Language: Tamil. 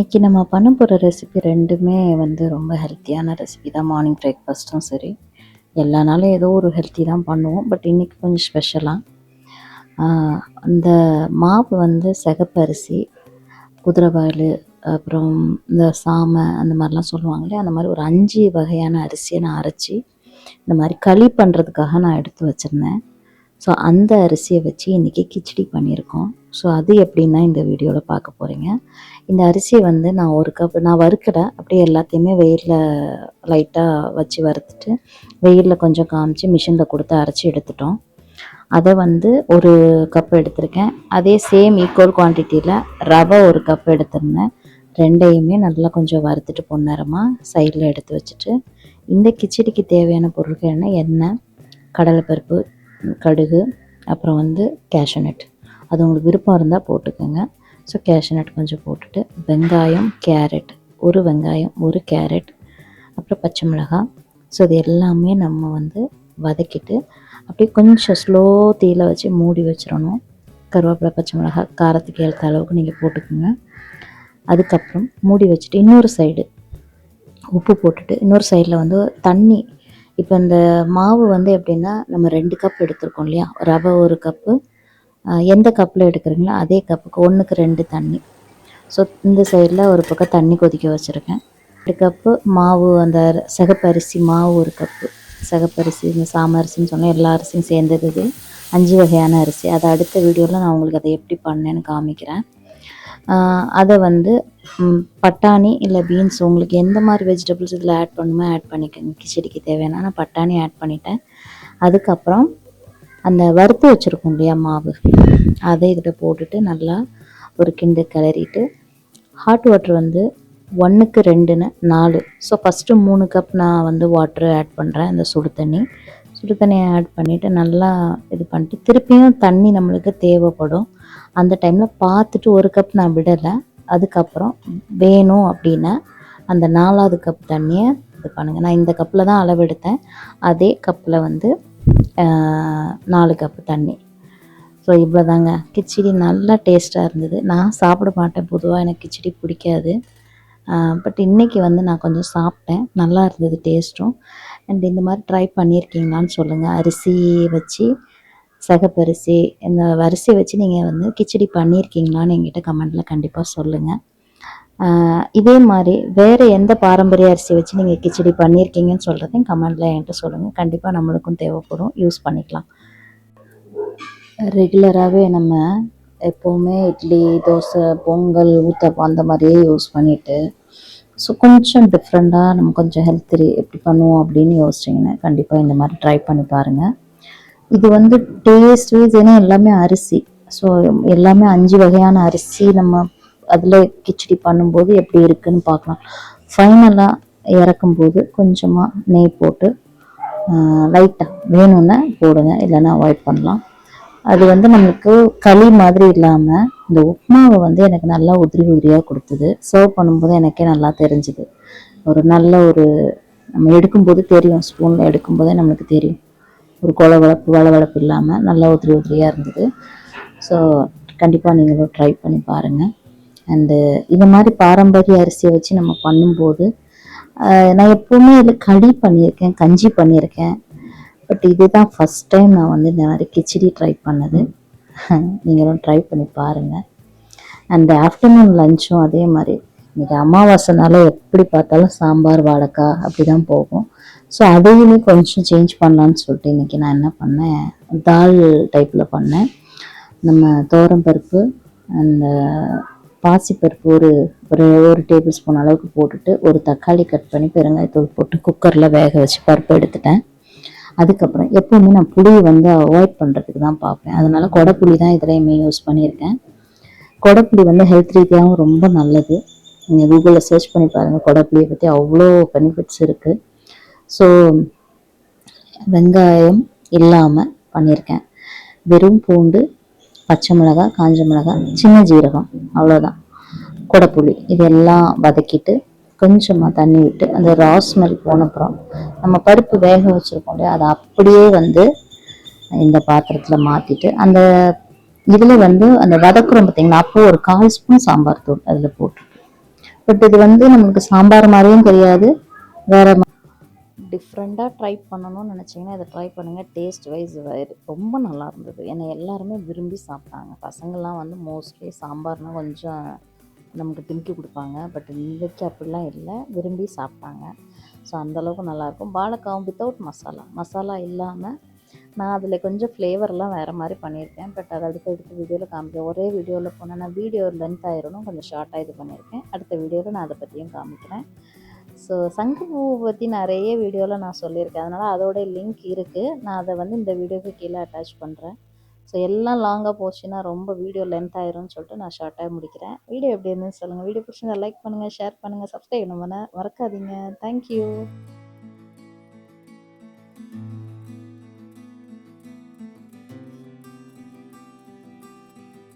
இன்றைக்கி நம்ம பண்ண போகிற ரெசிபி ரெண்டுமே வந்து ரொம்ப ஹெல்த்தியான ரெசிபி தான். மார்னிங் பிரேக்ஃபாஸ்ட்டும் சரி, எல்லா நாளும் ஏதோ ஒரு ஹெல்த்தி தான் பண்ணுவோம். பட் இன்றைக்கி கொஞ்சம் ஸ்பெஷலாக அந்த மாவு வந்து சிகப்பரிசி, குதிரைவால், அப்புறம் இந்த சாமை அந்த மாதிரிலாம் சொல்லுவாங்களே, அந்த மாதிரி ஒரு 5 வகையான அரிசியை நான் அரைச்சி இந்த மாதிரி களி பண்ணுறதுக்காக நான் எடுத்து வச்சுருந்தேன். ஸோ அந்த அரிசியை வச்சு இன்றைக்கி கிச்சடி பண்ணியிருக்கோம். ஸோ அது எப்படின்னா இந்த வீடியோவில் பார்க்க போகிறீங்க. இந்த அரிசியை வந்து நான் 1 கப் நான் வறுக்கலை, அப்படியே எல்லாத்தையுமே வெயிலில் லைட்டாக வச்சு வறுத்துட்டு வெயிலில் கொஞ்சம் காமிச்சு மிஷினில் கொடுத்து அரைச்சி எடுத்துட்டோம். அதை வந்து 1 கப் எடுத்திருக்கேன். அதே சேம் ஈக்குவல் குவான்டிட்டியில் ரவை 1 கப் எடுத்திருந்தேன். ரெண்டையுமே நல்லா கொஞ்சம் வறுத்துட்டு பொன்னரமாக சைடில் எடுத்து வச்சுட்டு, இந்த கிச்சடிக்கு தேவையான பொருட்கள் என்ன, எண்ணெய், கடலைப்பருப்பு, கடுகு, அப்புறம் வந்து கேஷ்யூநட். அது உங்களுக்கு விருப்பம் இருந்தால் போட்டுக்கோங்க. ஸோ கேஷ்யூநட் கொஞ்சம் போட்டுட்டு, வெங்காயம், கேரட், 1 வெங்காயம், 1 கேரட், அப்புறம் பச்சை மிளகாய். ஸோ இது எல்லாமே நம்ம வந்து வதக்கிட்டு அப்படியே கொஞ்சம் ஸ்லோ தீயில் வச்சு மூடி வச்சிடணும். கருவேப்பிலை, பச்சை மிளகாய் காரத்துக்கு ஏற்ற அளவுக்கு நீங்கள் போட்டுக்கோங்க. அதுக்கப்புறம் மூடி வச்சுட்டு இன்னொரு சைடு உப்பு போட்டுட்டு, இன்னொரு சைடில் வந்து தண்ணி. இப்போ இந்த மாவு வந்து எப்படின்னா, நம்ம 2 கப் எடுத்துருக்கோம் இல்லையா, ரவை 1 கப்பு, எந்த கப்பில் எடுக்கிறீங்களோ அதே கப்புக்கு 1க்கு 2 தண்ணி. ஸோ இந்த சைடில் ஒரு பக்கம் தண்ணி கொதிக்க வச்சுருக்கேன். 2 கப்பு மாவு, அந்த சிகப்பரிசி மாவு 1 கப்பு. சிகப்பரிசி, இந்த சாம அரிசின்னு சொன்னால் எல்லா அரிசியும் சேர்ந்தது. இது 5 வகையான அரிசி. அதை அடுத்த வீடியோவில் நான் உங்களுக்கு அதை எப்படி பண்ணேன்னு காமிக்கிறேன். அதை வந்து பட்டாணி இல்லை பீன்ஸ், உங்களுக்கு எந்த மாதிரி வெஜிடபிள்ஸ் இதில் ஆட் பண்ணுமோ ஆட் பண்ணிக்கோங்க. கிச்சடிக்கு தேவையான நான் பட்டாணி ஆட் பண்ணிட்டேன். அதுக்கப்புறம் அந்த வறுத்து வச்சுருக்கோம் இல்லையா மாவு, அதை இதில் போட்டுட்டு நல்லா ஒரு கிண்டு கிளறிட்டு, ஹாட் வாட்டர் வந்து 1க்கு 2ன்னு 4. ஸோ ஃபஸ்ட்டு 3 கப் நான் வந்து வாட்ரு ஆட் பண்ணுறேன். அந்த சுடு தண்ணியை ஆட் பண்ணிவிட்டு நல்லா இது பண்ணிட்டு, திருப்பியும் தண்ணி நம்மளுக்கு தேவைப்படும். அந்த டைமில் பார்த்துட்டு 1 கப் நான் விடலை. அதுக்கப்புறம் வேணும் அப்படின்னா அந்த 4வது கப் தண்ணியை இது பண்ணுங்கள். நான் இந்த கப்பில் தான் அளவு எடுத்தேன். அதே கப்பில் வந்து 4 கப்பு தண்ணி. ஸோ இவ்வளோ தாங்க. கிச்சடி நல்லா டேஸ்ட்டாக இருந்தது. நான் சாப்பிட மாட்டேன், பொதுவாக எனக்கு கிச்சடி பிடிக்காது. பட் இன்றைக்கி வந்து நான் கொஞ்சம் சாப்பிட்டேன், நல்லா இருந்தது டேஸ்ட்டும். அண்ட் இந்த மாதிரி ட்ரை பண்ணியிருக்கீங்களான்னு சொல்லுங்கள். அரிசி வச்சு, சிகப்பரிசி, இந்த அரிசி வச்சு நீங்கள் வந்து கிச்சடி பண்ணியிருக்கீங்களான்னு என்கிட்ட கமெண்ட்டில் கண்டிப்பாக சொல்லுங்கள். இதே மாதிரி வேறு எந்த பாரம்பரிய அரிசி வச்சு நீங்கள் கிச்சடி பண்ணியிருக்கீங்கன்னு சொல்கிறதையும் கமெண்ட்டில் என்கிட்ட சொல்லுங்கள். கண்டிப்பாக நம்மளுக்கும் தேவைப்படும், யூஸ் பண்ணிக்கலாம். ரெகுலராகவே நம்ம எப்போவுமே இட்லி, தோசை, பொங்கல், ஊத்தப்பம் அந்த மாதிரியே யூஸ் பண்ணிவிட்டு, ஸோ கொஞ்சம் டிஃப்ரெண்ட்டாக நம்ம கொஞ்சம் ஹெல்த்தி எப்படி பண்ணுவோம் அப்படின்னு யோசிச்சிங்கன்னா கண்டிப்பாக இந்த மாதிரி ட்ரை பண்ணி பாருங்கள். இது வந்து டேஸ்ட் வைஸ், ஏன்னா எல்லாமே அரிசி. ஸோ எல்லாமே 5 வகையான அரிசி நம்ம அதில் கிச்சடி பண்ணும்போது எப்படி இருக்குதுன்னு பார்க்கலாம். ஃபைனலாக இறக்கும்போது கொஞ்சமாக நெய் போட்டு லைட்டாக வேணும்னா போடுங்க, இல்லைன்னா அவாய்ட் பண்ணலாம். அது வந்து நம்மளுக்கு களி மாதிரி இல்லாமல் இந்த உப்புமாவை வந்து எனக்கு நல்லா உதிரியாக கொடுத்தது. சர்வ் பண்ணும்போது எனக்கே நல்லா தெரிஞ்சுது. ஒரு நல்ல ஒரு நம்ம எடுக்கும்போது தெரியும், ஸ்பூனில் எடுக்கும்போதே நம்மளுக்கு தெரியும், ஒரு வளவளப்பு இல்லாமல் நல்லா உதிரியாக இருந்தது. ஸோ கண்டிப்பாக நீங்களும் ட்ரை பண்ணி பாருங்கள். அண்டு இந்த மாதிரி பாரம்பரிய அரிசியை வச்சு நம்ம பண்ணும்போது, நான் எப்போவுமே இதில் களி பண்ணியிருக்கேன், கஞ்சி பண்ணியிருக்கேன். பட் இதுதான் ஃபஸ்ட் டைம் நான் வந்து இந்த மாதிரி கிச்சடி ட்ரை பண்ணது. நீங்களும் ட்ரை பண்ணி பாருங்கள். அண்ட் ஆஃப்டர்நூன் லஞ்சும் அதே மாதிரி. இன்றைக்கி அமாவாசைனால எப்படி பார்த்தாலும் சாம்பார், வாழைக்காய் அப்படி தான் போகும். ஸோ அதையுமே கொஞ்சம் சேஞ்ச் பண்ணலான்னு சொல்லிட்டு இன்றைக்கி நான் என்ன பண்ணேன், தால் டைப்பில் பண்ணேன். நம்ம துவரம்பருப்பு அந்த பாசிப்பருப்பு ஒரு டேபிள் ஸ்பூன் அளவுக்கு போட்டுட்டு, ஒரு தக்காளி கட் பண்ணி பெருங்காயத்தூள் போட்டு குக்கரில் வேக வச்சு பருப்பு எடுத்துட்டேன். அதுக்கப்புறம் எப்போவுமே நான் புளியை வந்து அவாய்ட் பண்ணுறதுக்கு தான் பார்ப்பேன். அதனால் கொடைப்புளி தான் இதுலையுமே யூஸ் பண்ணியிருக்கேன். கொடைப்புளி வந்து ஹெல்த் ரீதியாகவும் ரொம்ப நல்லது. நீங்கள் கூகுளில் சர்ச் பண்ணி பாருங்கள், கொடைப்புளியை பற்றி அவ்வளோ பெனிஃபிட்ஸ் இருக்குது. ஸோ வெங்காயம் இல்லாமல் பண்ணியிருக்கேன். வெறும் பூண்டு, பச்சை மிளகாய், காஞ்ச மிளகாய், சின்ன ஜீரகம், அவ்வளோதான். கொடைப்புளி இதெல்லாம் வதக்கிட்டு கொஞ்சமாக தண்ணி விட்டு அந்த ரா ஸ்மெல் போனப்புறம் நம்ம பருப்பு வேக வச்சுருக்கோம் இல்லையா, அதை அப்படியே வந்து இந்த பாத்திரத்தில் மாற்றிட்டு, அந்த இதில் வந்து அந்த வதக்குறோம் பார்த்தீங்கன்னா, அப்போது ஒரு 1/4 ஸ்பூன் சாம்பார் தூள் அதில் போட்டு பட் இது வந்து நமக்கு சாம்பார் மாதிரியும் தெரியாது, வேற டிஃப்ரெண்ட்டாக ட்ரை பண்ணணும்னு நினச்சிங்கன்னா இதை ட்ரை பண்ணுங்கள். டேஸ்ட் வைஸ் ரொம்ப நல்லா இருந்தது. ஏன்னா எல்லாருமே விரும்பி சாப்பிட்டாங்க. பசங்கள்லாம் வந்து மோஸ்ட்லி சாம்பார்னால் கொஞ்சம் நமக்கு திணிக்கி கொடுப்பாங்க. பட் இன்றைக்கி அப்படிலாம் இல்லை, விரும்பி சாப்பிட்டாங்க. ஸோ அந்தளவுக்கு நல்லாயிருக்கும். வாழைக்காவும் வித்தவுட் மசாலா, மசாலா இல்லாமல் நான் அதில் கொஞ்சம் ஃப்ளேவர்லாம் வேறு மாதிரி பண்ணியிருக்கேன். பட் அது அடுத்த வீடியோவில் காமிக்கிறேன். ஒரே வீடியோவில் போனால் நான் வீடியோ லென்த் ஆயிடணும், கொஞ்சம் ஷார்ட்டாக இது பண்ணியிருக்கேன். அடுத்த வீடியோவில் நான் அதை பற்றியும் காமிக்கிறேன். ஸோ சங்குப்பூ பற்றி நிறைய வீடியோவில் நான் சொல்லியிருக்கேன். அதனால் அதோடைய லிங்க் இருக்குது. நான் அதை வந்து இந்த வீடியோவுக்கு கீழே அட்டாச் பண்ணுறேன். ஸோ எல்லாம் லாங்காக போச்சுன்னா ரொம்ப வீடியோ லென்த் ஆயிரும்னு சொல்லிட்டு நான் ஷார்ட்டாக முடிக்கிறேன். வீடியோ எப்படி இருந்துன்னு சொல்லுங்கள். வீடியோ பிடிச்சிருந்தா லைக் பண்ணுங்கள், ஷேர் பண்ணுங்கள், சப்ஸ்கிரைப் பண்ண மறக்காதீங்க. தேங்க்யூ.